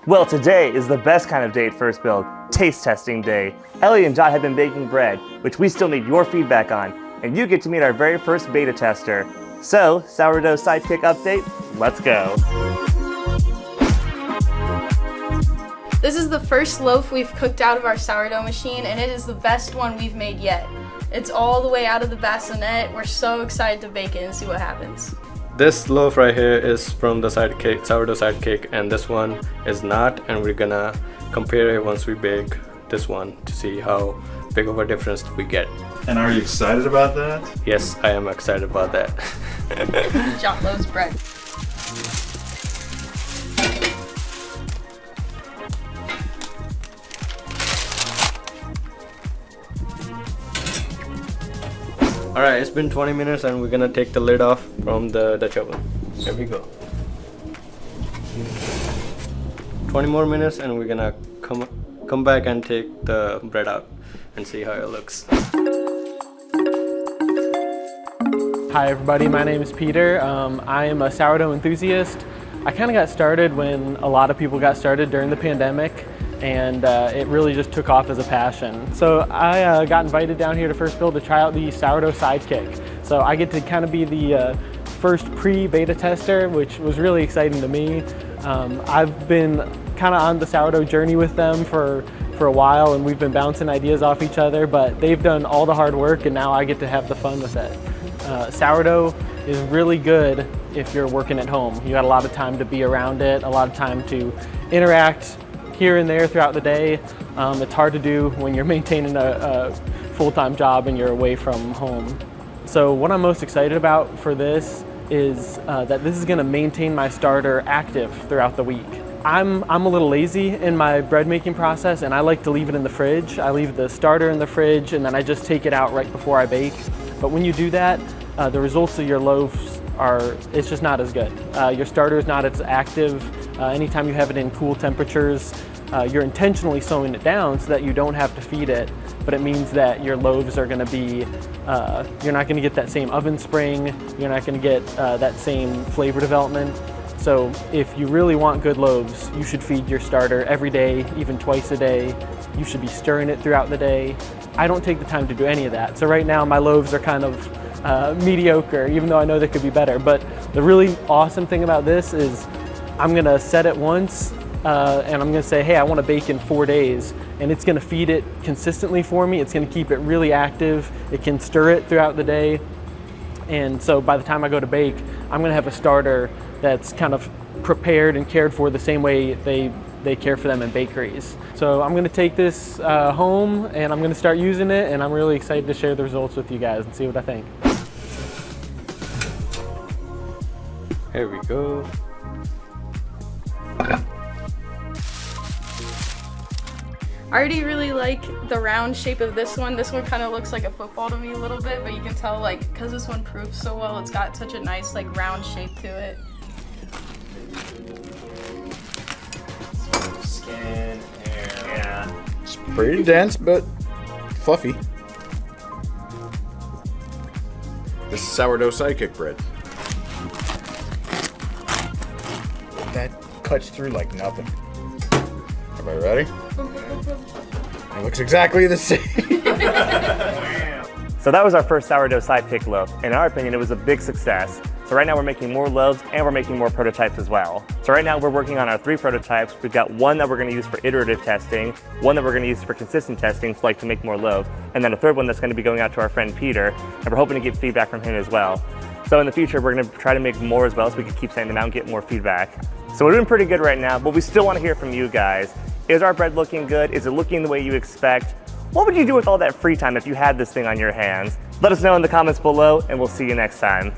Well, today is the best kind of day at FirstBuild, taste testing day. Ellie and Jot have been baking bread, which we still need your feedback on, and you get to meet our very first beta tester. So, Sourdough Sidekick update, let's go. This is the first loaf we've cooked out of our sourdough machine, and it is the best one we've made yet. It's all the way out of the bassinet. We're so excited to bake it and see what happens. This loaf right here is from the Sourdough Sidekick, and this one is not, and we're gonna compare it once we bake this one to see how big of a difference we get. And are you excited about that? Yes, I am excited about that. Jot loves bread. Alright, it's been 20 minutes and we're gonna take the lid off from the Dutch oven. Here we go. 20 more minutes and we're gonna come back and take the bread out and see how it looks. Hi everybody, my name is Peter. I am a sourdough enthusiast. I kind of got started when a lot of people got started during the pandemic, and it really just took off as a passion. So I got invited down here to FirstBuild to try out the Sourdough Sidekick. So I get to kind of be the first pre-beta tester, which was really exciting to me. I've been kind of on the sourdough journey with them for a while, and we've been bouncing ideas off each other, but they've done all the hard work and now I get to have the fun with it. Sourdough is really good if you're working at home. You got a lot of time to be around it, a lot of time to interact here and there throughout the day. It's hard to do when you're maintaining a full-time job and you're away from home. So what I'm most excited about for this is that this is going to maintain my starter active throughout the week. I'm a little lazy in my bread making process, and I like to leave it in the fridge. I leave the starter in the fridge and then I just take it out right before I bake. But when you do that, the results of your loaves it's just not as good. Your starter is not as active. Anytime you have it in cool temperatures, you're intentionally slowing it down so that you don't have to feed it, but it means that your loaves are going to be, you're not going to get that same oven spring, you're not going to get that same flavor development. So if you really want good loaves, you should feed your starter every day, even twice a day. You should be stirring it throughout the day. I don't take the time to do any of that. So right now my loaves are kind of mediocre, even though I know they could be better. But the really awesome thing about this is I'm gonna set it once and I'm gonna say, hey, I wanna bake in 4 days, and it's gonna feed it consistently for me. It's gonna keep it really active. It can stir it throughout the day. And so by the time I go to bake, I'm gonna have a starter that's kind of prepared and cared for the same way they care for them in bakeries. So I'm gonna take this home and I'm gonna start using it, and I'm really excited to share the results with you guys and see what I think. Here we go. I already really like the round shape of this one. This one kind of looks like a football to me a little bit, but you can tell, like, because this one proofs so well, it's got such a nice, like, round shape to it. Skin, hair. Yeah. It's pretty dense, but fluffy. This is sourdough sidekick bread. That cuts through like nothing. Everybody ready? It looks exactly the same. So that was our first Sourdough Sidekick loaf. In our opinion, it was a big success. So right now we're making more loaves and we're making more prototypes as well. So right now we're working on our 3 prototypes. We've got one that we're going to use for iterative testing, one that we're going to use for consistent testing, so like to make more loaves, and then a third one that's going to be going out to our friend Peter, and we're hoping to get feedback from him as well. So in the future we're going to try to make more as well, so we can keep sending them out and get more feedback. So we're doing pretty good right now, but we still want to hear from you guys. Is our bread looking good? Is it looking the way you expect? What would you do with all that free time if you had this thing on your hands? Let us know in the comments below, and we'll see you next time.